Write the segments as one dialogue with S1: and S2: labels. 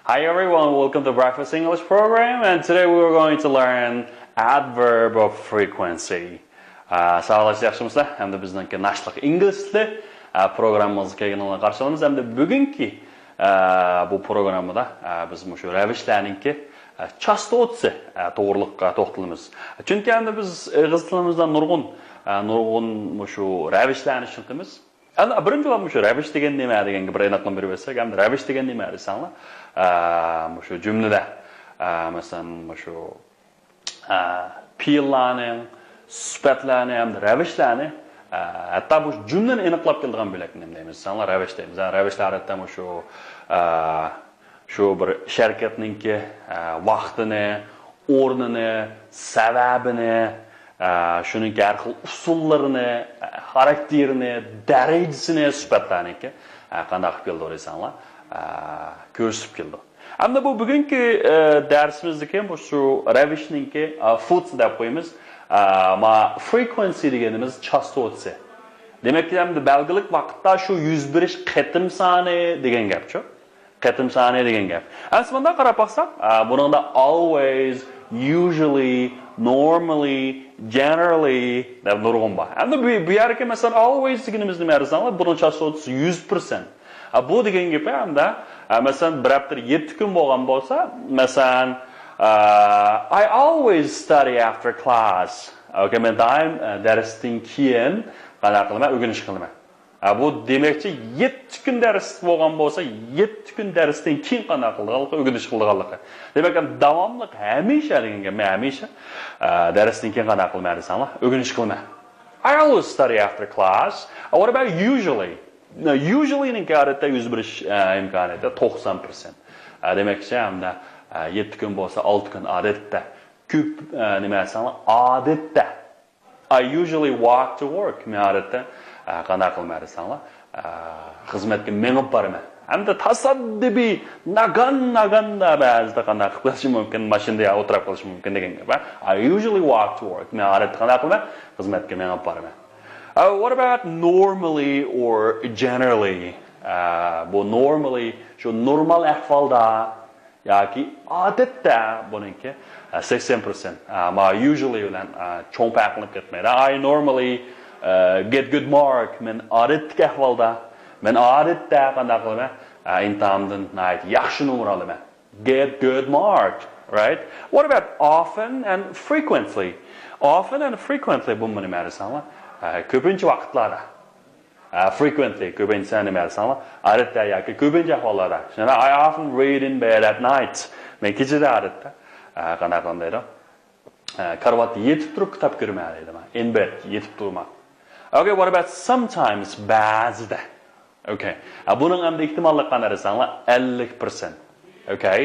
S1: Hi everyone, welcome to Breakfast English program, and today we're going to learn adverb of frequency. Sağolasiz yaxshimizlar? Hamda bizningki Nashliq ingliz tili programmamizga kelganlarni qarshi olamiz. Hamda bugungi bu programmada biz shu ravishlarningki chastotasi to'g'riliqqa to'xtalamiz. Chunki hamda biz ingliz tilimizdan nurg'un shu ravishlarni tushunamiz. Birinchi bo'lib shu ravish degan nima deganga bir aniqlik berib bersak, hamda ravish degan nima desanlar, shu jumlada masalan shu fe'llarning, sifatlarni hamda ravishlarni hatto bu jumlani aniqlab keladigan bo'lak nima deymiz, sanlar ravish deymiz. Ravishlar hatto shu bir sharkatningki vaqtini, o'rnini, sababini, shuning har xil usullarini, xarakterini, darajasini sifatlarniki qanday qilib keldi deysanlar, ko'rsatib keldi. Hamda bu bugungi darsimizda bu shu ravishninki foods deb qo'yamiz. Frequency deganimiz chastotasi. Demak, hamda belgilik vaqtda shu yuz berish qatim soni degan gapchi. Qatim soni degan gap. Aslida qarab baqsak, buningda always, usually, normally, generally deb nurg'un bor. Hamda bu yerga masalan always deganimiz nima desanlar, buning chastotasi 100%. Bu degan gap hamda masalan bir hafta 7 kun bo'lgan bo'lsa, masalan I always study after class. Okay, men doim darsdan keyin qanday qilaman, o'rganish qilaman. Bu demakchi 7 kun dars bo'lgan bo'lsa, 7 kun darsdan keyin qanday qilganligi, o'rganish qilganligi. Demak, davomli hamisha degan gap, men hamisha darsdan keyin qanday qilman desanlar, o'rganish qilaman. I always study after class. What about usually? No, usually ning odatda yuz berish imkoniyati 90%. Demakchi hamda 7 kun bo'lsa 6 kun odatda. Ko'p nima desanlar, odatda. I usually walk to work. Men odatda qanday qilmay desanlar, xizmatga menib boraman. Hamda tasaddibiy naganda ba'zida qanday qilib qilish mumkin, mashinada o'tirib qilish mumkin degan gap. I usually walk to work. Men odatda qanday qilmay xizmatga menib boraman. What about normally or generally? Bu normally shu normal ahvolda yoki odatda buningki 80%. Ma usually bilan cho'ng farqlanib ketmaydi. I normally get good mark. Men odatda ahvolda, men odatda qanday qilaman? Imtihondan yaxshi nomer olaman. Get good mark, right? What about often and frequently? Often and frequently bu nima desanlar? Ko'pincha vaqtlarda. Frequently ko'pincha nima desanlar? Odatda yoki ko'pincha ahvollarda. I often read in bed at night. Men kechada odatda qanday qilmaydi? Karvatda yetib turib kitob ko'rmaydi. In bed yetib turman. Okay, what about sometimes ba'zida? Okay. Buning ham ehtimollik qanday desanlar? 50%. Okay.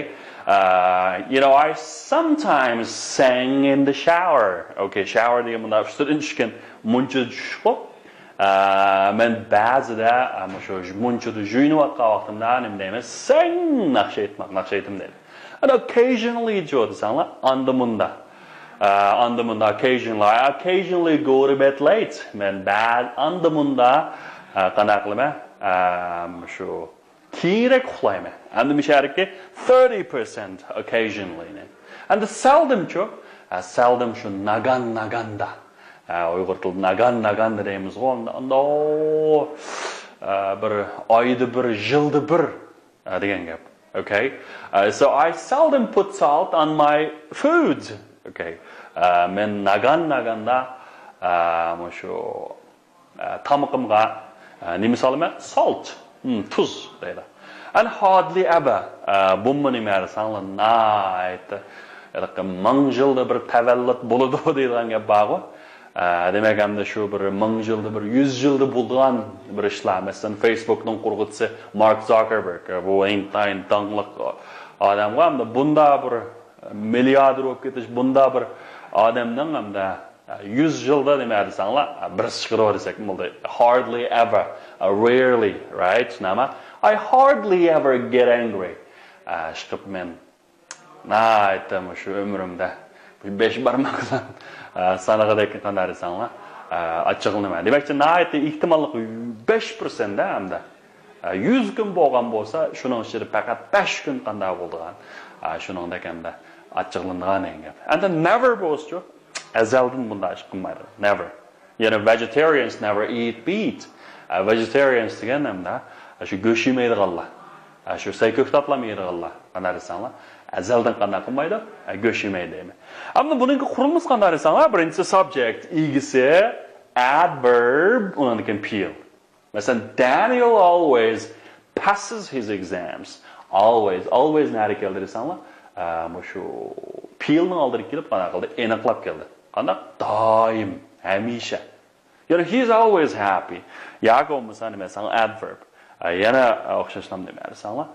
S1: I sometimes sang in the shower. Okay, shower degan bunda ustidan tushgan muncha tushib, men ba'zida shu munchada juyinayotgan vaqtimda nima deymiz? Sang naqsh aytdim deydi. And occasionally desanlar, andamunda. I occasionally go to bed late. Men andamunda qanday qilaman? Shu keyinroq uxlayman. Endi mishariki 30% occasionally. And seldom shu naganda. Uyg'ur tilida naganda deymiz. Unda bir oyda bir, yilda bir degan gap. Okay? So I seldom put salt on my food. Okay. Men naganda shu tamuqimga nima solaman? Salt. Tuz deydi. And hardly ever bu nima desanlar, night ming yilda bir tavallud bo'ladi deydigan gap bor. Demak, hamda shu bir 1000 yilda bir 100 yilda bo'lgan bir ishlar. Masalan, Facebookning qurg'uvchisi Mark Zuckerberg, bu eng tanliq odam, hamda bunda bir milliarder bo'lib ketish, bunda bir odamning hamda 100 yilda nima desanlar, bir chiqirib desak, hardly ever, rarely, right? Nima? I hardly ever get angry. Chiqib men aytdim shu umrimda 5 barmoq bilan sanag'idek qanday desanlar, achchig'lanaman. Demakchi, nihoyatda ehtimollik 5% da hamda 100 kun bo'lgan bo'lsa, shuning ichida faqat 5 kun qanday bo'lgan. Shuningda ekanda achchiqlangan gap. And never bo'lsa, azaldan bunday ish qilmaydi. Never. Ya'ni vegetarians never eat meat. Vegetarians degan hamda shu go'sht yemaydiganlar. Shu sayko'k toplamaydiganlar. Qanday desanlar, azaldan qanday qilmaydi? Go'sht yemaydi deymi. Ammo buning qurilmasi qanday desanlar, birinchi subject egisi adverb undan peel. Mesela Daniel always passes his exams. Always nari keldi desanlar, shu peelni oldirib kelib qana qildi, aniqlab keldi. Qana doim, hamisha. Yani he's always happy. Yakob mesela mesela adverb. Yana o'xshashlam demaysanlar,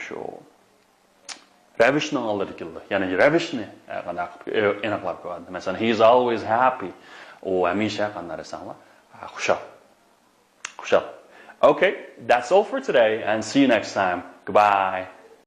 S1: shu ravishni oldirib keldi. Ya'ni ravishni qana qilib aniqlab qo'yadi. Mesela he's always happy. O hamisha qana desanlar, xushal. Okay, that's all for today and see you next time. Goodbye.